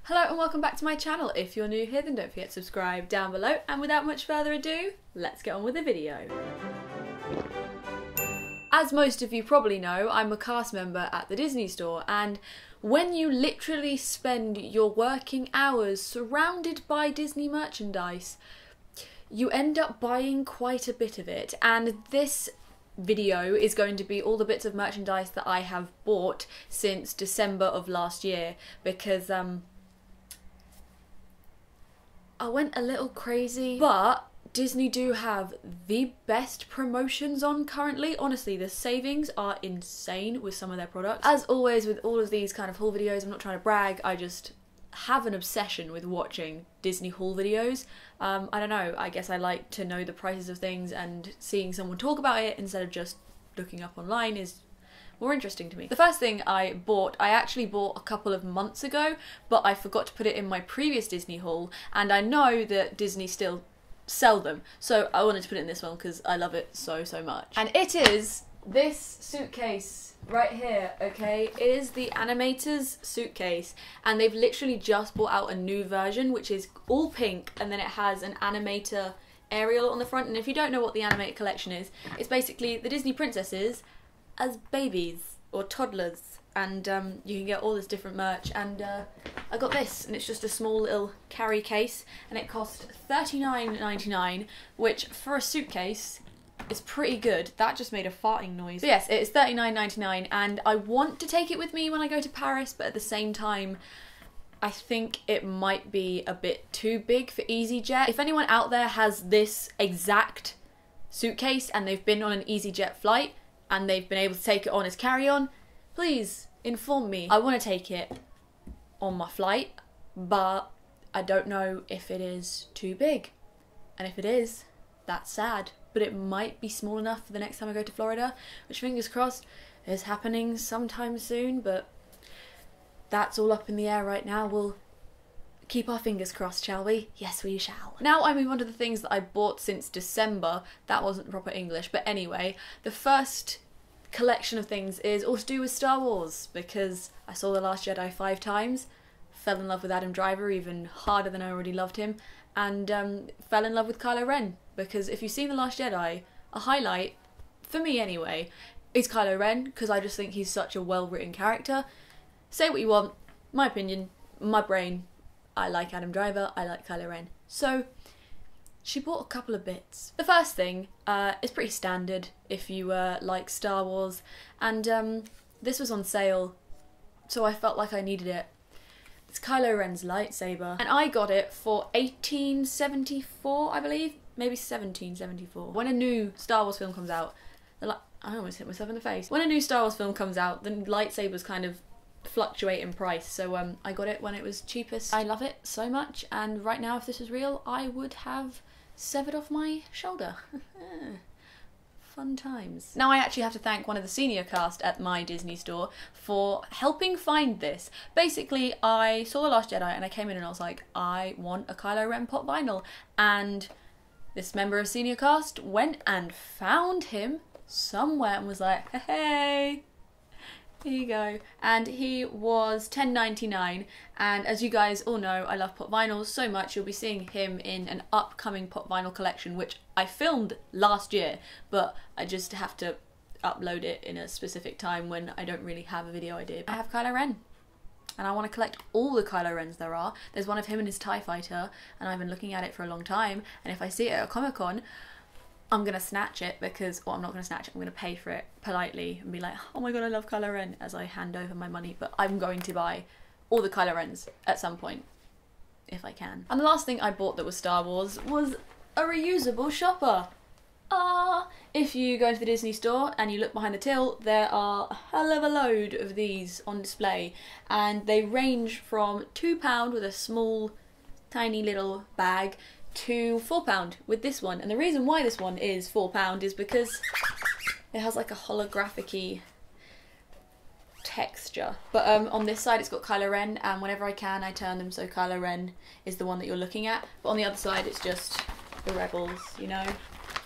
Hello and welcome back to my channel. If you're new here, then don't forget to subscribe down below, and without much further ado, let's get on with the video. As most of you probably know, I'm a cast member at the Disney store, and when you literally spend your working hours surrounded by Disney merchandise, you end up buying quite a bit of it, and this video is going to be all the bits of merchandise that I have bought since December of last year, because I went a little crazy, but Disney do have the best promotions on currently. Honestly, the savings are insane with some of their products. As always with all of these kind of haul videos, I'm not trying to brag, I just have an obsession with watching Disney haul videos. I don't know, I guess I like to know the prices of things, and seeing someone talk about it instead of just looking up online is more interesting to me. The first thing I actually bought a couple of months ago, but I forgot to put it in my previous Disney haul, and I know that Disney still sell them, so I wanted to put it in this one because I love it so much. And it is this suitcase right here, okay? It is the Animator's suitcase, and they've literally just brought out a new version which is all pink, and then it has an Animator Ariel on the front. And if you don't know what the Animator collection is, it's basically the Disney princesses as babies or toddlers, and you can get all this different merch, and I got this, and it's just a small little carry case, and it cost $39.99, which for a suitcase is pretty good. That just made a farting noise. But yes, it's $39.99, and I want to take it with me when I go to Paris, but at the same time I think it might be a bit too big for EasyJet. If anyone out there has this exact suitcase and they've been on an EasyJet flight and they've been able to take it on as carry-on, please inform me. I want to take it on my flight, but I don't know if it is too big. And if it is, that's sad. But it might be small enough for the next time I go to Florida, which, fingers crossed, is happening sometime soon, but that's all up in the air right now. We'll keep our fingers crossed, shall we? Yes, we shall. Now I move on to the things that I bought since December. That wasn't proper English, but anyway, the first collection of things is all to do with Star Wars, because I saw The Last Jedi 5 times, fell in love with Adam Driver even harder than I already loved him, and fell in love with Kylo Ren, because if you've seen The Last Jedi, a highlight, for me anyway, is Kylo Ren, because I just think he's such a well-written character. Say what you want, my opinion, my brain, I like Adam Driver, I like Kylo Ren. So she bought a couple of bits. The first thing is pretty standard if you like Star Wars, and this was on sale, so I felt like I needed it. It's Kylo Ren's lightsaber, and I got it for $18.74, I believe, maybe $17.74. When a new Star Wars film comes out, I almost hit myself in the face. When a new Star Wars film comes out, the lightsabers kind of fluctuate in price, so I got it when it was cheapest. I love it so much, and right now, if this was real, I would have severed off my shoulder. Fun times. Now I actually have to thank one of the senior cast at my Disney store for helping find this. Basically, I saw The Last Jedi and I came in and I was like, I want a Kylo Ren pop vinyl, and this member of senior cast went and found him somewhere and was like, hey, here you go. And he was $10.99, and as you guys all know, I love pop vinyls so much. You'll be seeing him in an upcoming pop vinyl collection, which I filmed last year, but I just have to upload it in a specific time when I don't really have a video idea. I have Kylo Ren, and I want to collect all the Kylo Rens there are. There's one of him and his TIE fighter, and I've been looking at it for a long time, and if I see it at a Comic-Con, I'm gonna snatch it, because, or I'm not gonna snatch it, I'm gonna pay for it politely and be like, oh my god, I love Kylo Ren, as I hand over my money, but I'm going to buy all the Kylo Rens at some point, if I can. And the last thing I bought that was Star Wars was a reusable shopper. If you go into the Disney store and you look behind the till, there are a hell of a load of these on display, and they range from £2 with a small, tiny little bag to £4 with this one. And the reason why this one is £4 is because it has like a holographic-y texture. But on this side it's got Kylo Ren, and whenever I can I turn them so Kylo Ren is the one that you're looking at. But on the other side it's just the rebels, you know?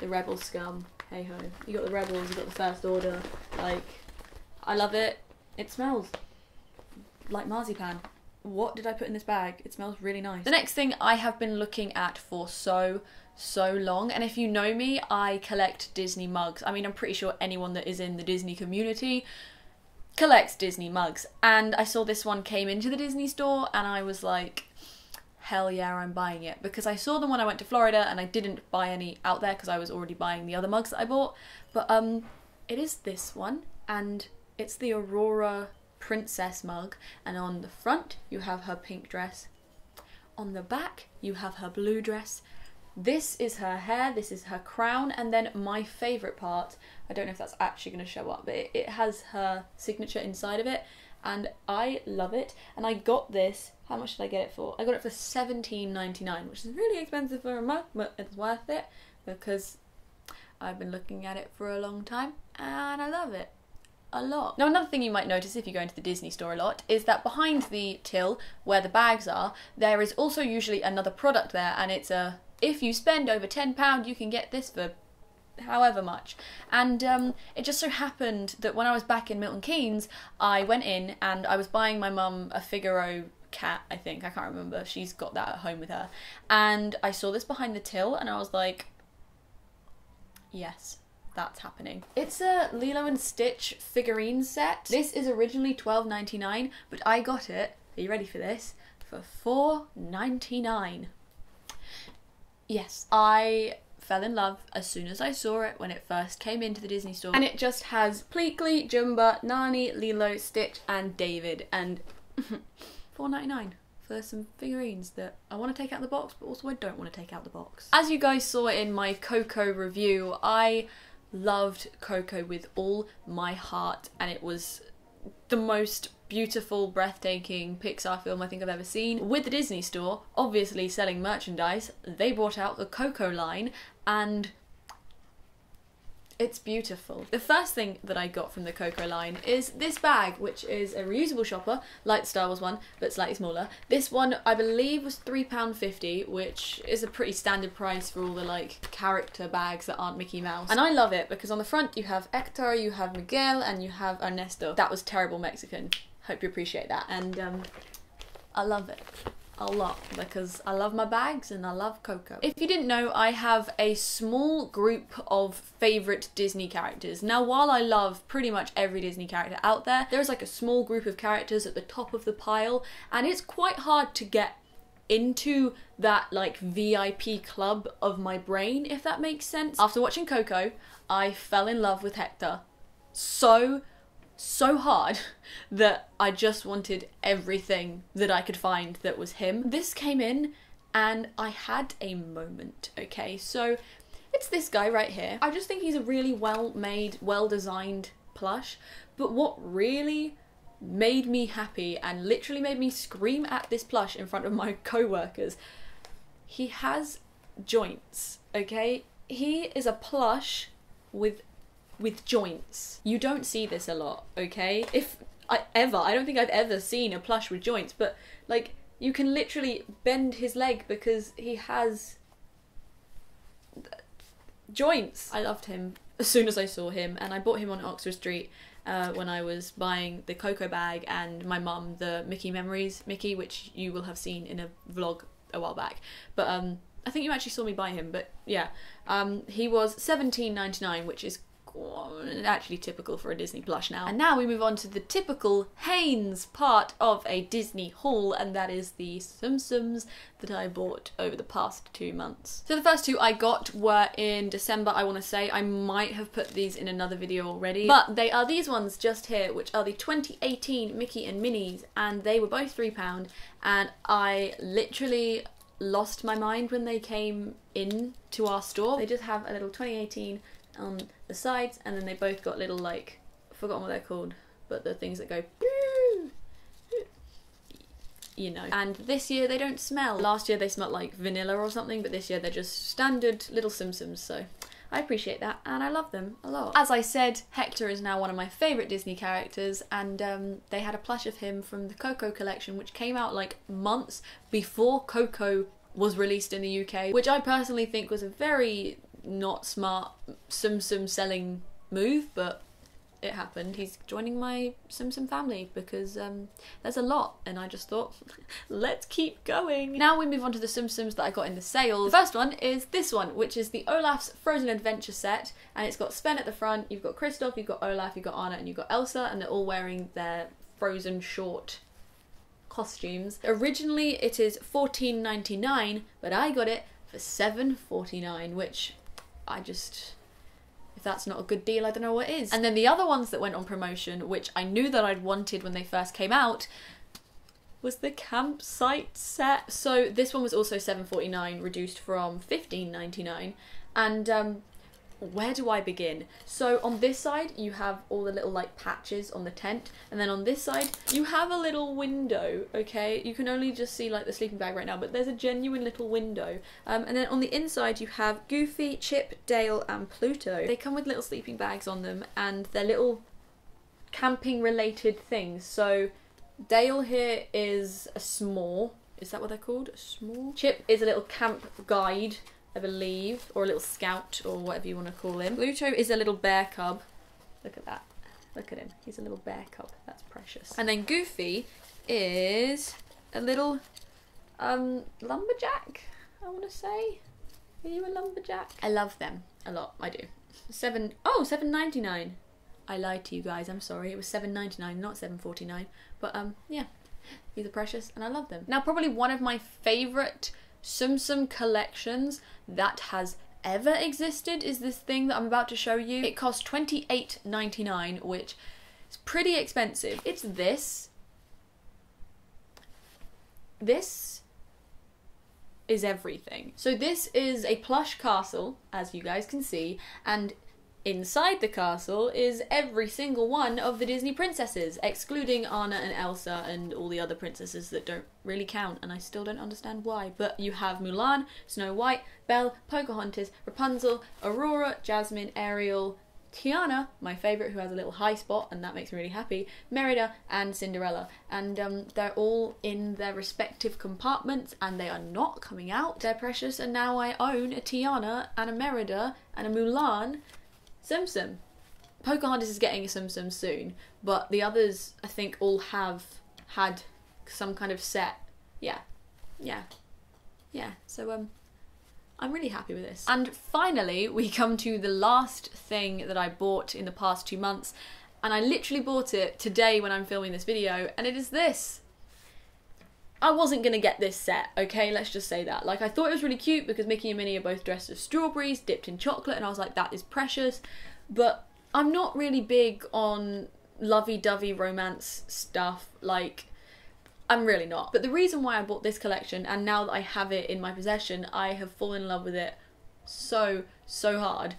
The rebel scum. Hey ho. You got the rebels, you got the First Order. Like, I love it. It smells like marzipan. what did I put in this bag? It smells really nice. The next thing I have been looking at for so long, and if you know me, I collect Disney mugs. I mean, I'm pretty sure anyone that is in the Disney community collects Disney mugs, and I saw this one came into the Disney store and I was like, hell yeah, I'm buying it, because I saw them when I went to Florida and I didn't buy any out there because I was already buying the other mugs that I bought. But it is this one, and it's the Aurora Princess mug, and on the front you have her pink dress, on the back you have her blue dress. This is her hair, this is her crown, and then my favourite part, I don't know if that's actually going to show up, but it has her signature inside of it, and I love it. And I got this, how much did I get it for? I got it for $17.99, which is really expensive for a mug, but it's worth it because I've been looking at it for a long time and I love it a lot. Now, another thing you might notice if you go into the Disney store a lot is that behind the till where the bags are, there is also usually another product there, and it's a, if you spend over £10 you can get this for however much. And it just so happened that when I was back in Milton Keynes, I went in and I was buying my mum a Figaro cat, I think, I can't remember, she's got that at home with her, and I saw this behind the till and I was like, yes, that's happening. It's a Lilo and Stitch figurine set. This is originally $12.99, but I got it, are you ready for this, for $4.99. Yes, I fell in love as soon as I saw it when it first came into the Disney store, and it just has Pleakley, Jumba, Nani, Lilo, Stitch and David, and $4.99 for some figurines that I want to take out the box, but also I don't want to take out the box. As you guys saw in my Coco review, I loved Coco with all my heart, and it was the most beautiful, breathtaking Pixar film I think I've ever seen. With the Disney store obviously selling merchandise, they brought out the Coco line, and it's beautiful. The first thing that I got from the Coco line is this bag, which is a reusable shopper, like the Star Wars one, but slightly smaller. This one I believe was £3.50, which is a pretty standard price for all the like character bags that aren't Mickey Mouse. And I love it because on the front you have Hector, you have Miguel, and you have Ernesto. That was terrible Mexican. Hope you appreciate that. And I love it a lot because I love my bags and I love Coco. If you didn't know, I have a small group of favourite Disney characters. Now, while I love pretty much every Disney character out there, there's like a small group of characters at the top of the pile, and it's quite hard to get into that like VIP club of my brain, if that makes sense. After watching Coco, I fell in love with Hector so hard that I just wanted everything that I could find that was him. This came in and I had a moment, okay? So it's this guy right here. I just think he's a really well-made, well-designed plush, but what really made me happy and literally made me scream at this plush in front of my co-workers, he has joints, okay? He is a plush with joints. You don't see this a lot, okay? I don't think I've ever seen a plush with joints, but like you can literally bend his leg because he has joints. I loved him as soon as I saw him, and I bought him on Oxford Street when I was buying the Coco bag and my mum the Mickey Memories Mickey, which you will have seen in a vlog a while back. But I think you actually saw me buy him, but yeah. He was $17.99, which is actually typical for a Disney plush now. And now we move on to the typical HAYNES part of a Disney haul, and that is the Tsum Tsums that I bought over the past 2 months. So the first two I got were in December, I want to say. I might have put these in another video already, but they are these ones just here, which are the 2018 Mickey and Minnie's, and they were both £3, and I literally lost my mind when they came in to our store. They just have a little 2018 on the sides, and then they both got little, like, I've forgotten what they're called, but the things that go, you know. And this year they don't smell. Last year they smelled like vanilla or something, but this year they're just standard little Tsum Tsums, so I appreciate that and I love them a lot. As I said, Hector is now one of my favourite Disney characters, and they had a plush of him from the Coco collection, which came out like months before Coco was released in the UK, which I personally think was a very not smart Tsum Tsum selling move, but it happened. He's joining my Tsum Tsum family because there's a lot, and I just thought, let's keep going. Now we move on to the Tsum Tsums that I got in the sale. The first one is this one, which is the Olaf's Frozen Adventure set, and it's got Sven at the front, you've got Kristoff, you've got Olaf, you've got Anna, and you've got Elsa, and they're all wearing their Frozen short costumes. Originally it is $14.99, but I got it for $7.49, which I just... if that's not a good deal, I don't know what is. And then the other ones that went on promotion, which I knew that I'd wanted when they first came out, was the campsite set. So this one was also $7.49, reduced from $15.99. And where do I begin? So on this side, you have all the little like patches on the tent, and then on this side, you have a little window, okay? You can only just see like the sleeping bag right now, but there's a genuine little window. And then on the inside, you have Goofy, Chip, Dale, and Pluto. They come with little sleeping bags on them, and they're little camping related things. So Dale here is a s'more. Is that what they're called? A s'more? Chip is a little camp guide, I believe, or a little scout, or whatever you want to call him. Pluto is a little bear cub. Look at that. Look at him. He's a little bear cub. That's precious. And then Goofy is a little lumberjack, I want to say. Are you a lumberjack? I love them a lot. I do. $7.99. I lied to you guys. I'm sorry. It was $7.99, not $7.49. But yeah, these are precious, and I love them. Now, probably one of my favourite Tsum Tsum collections that has ever existed is this thing that I'm about to show you. It cost $28.99, which is pretty expensive. It's this. This is everything. So this is a plush castle, as you guys can see, and inside the castle is every single one of the Disney princesses, excluding Anna and Elsa and all the other princesses that don't really count, and I still don't understand why. But you have Mulan, Snow White, Belle, Pocahontas, Rapunzel, Aurora, Jasmine, Ariel, Tiana, my favourite, who has a little high spot, and that makes me really happy, Merida, and Cinderella. And they're all in their respective compartments, and they are not coming out. They're precious, and now I own a Tiana, and a Merida, and a Mulan Tsum Tsum. Pocahontas is getting a Tsum Tsum soon, but the others, I think, all have had some kind of set. Yeah. So, I'm really happy with this. And finally, we come to the last thing that I bought in the past 2 months, and I literally bought it today when I'm filming this video, and it is this. I wasn't gonna get this set, okay? Let's just say that. Like, I thought it was really cute because Mickey and Minnie are both dressed as strawberries dipped in chocolate, and I was like, that is precious. But I'm not really big on lovey-dovey romance stuff. Like, I'm really not. But the reason why I bought this collection, and now that I have it in my possession, I have fallen in love with it so hard,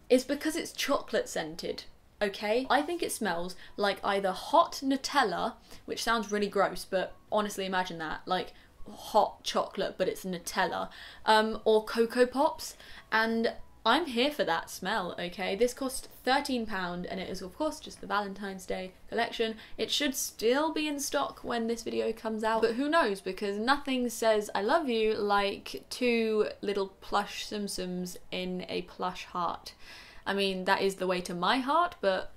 is because it's chocolate scented. Okay? I think it smells like either hot Nutella, which sounds really gross, but honestly imagine that, like hot chocolate but it's Nutella, or Cocoa Pops, and I'm here for that smell, okay? This cost £13 and it is of course just the Valentine's Day collection. It should still be in stock when this video comes out, but who knows, because nothing says I love you like 2 little plush Tsum Tsums in a plush heart. I mean, that is the way to my heart, but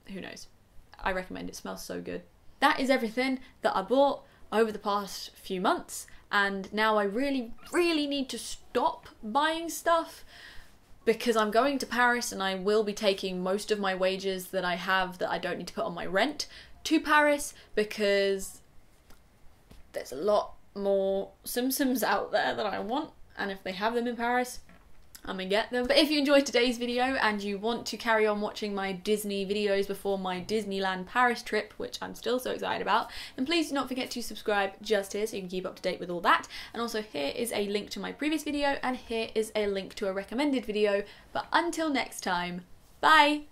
who knows? I recommend it. Smells so good. That is everything that I bought over the past few months, and now I really need to stop buying stuff because I'm going to Paris and I will be taking most of my wages that I have that I don't need to put on my rent to Paris because there's a lot more Tsum Tsums out there that I want, and if they have them in Paris, I'm gonna get them. But if you enjoyed today's video and you want to carry on watching my Disney videos before my Disneyland Paris trip, which I'm still so excited about, then please do not forget to subscribe just here so you can keep up to date with all that. And also here is a link to my previous video, and here is a link to a recommended video. But until next time, bye!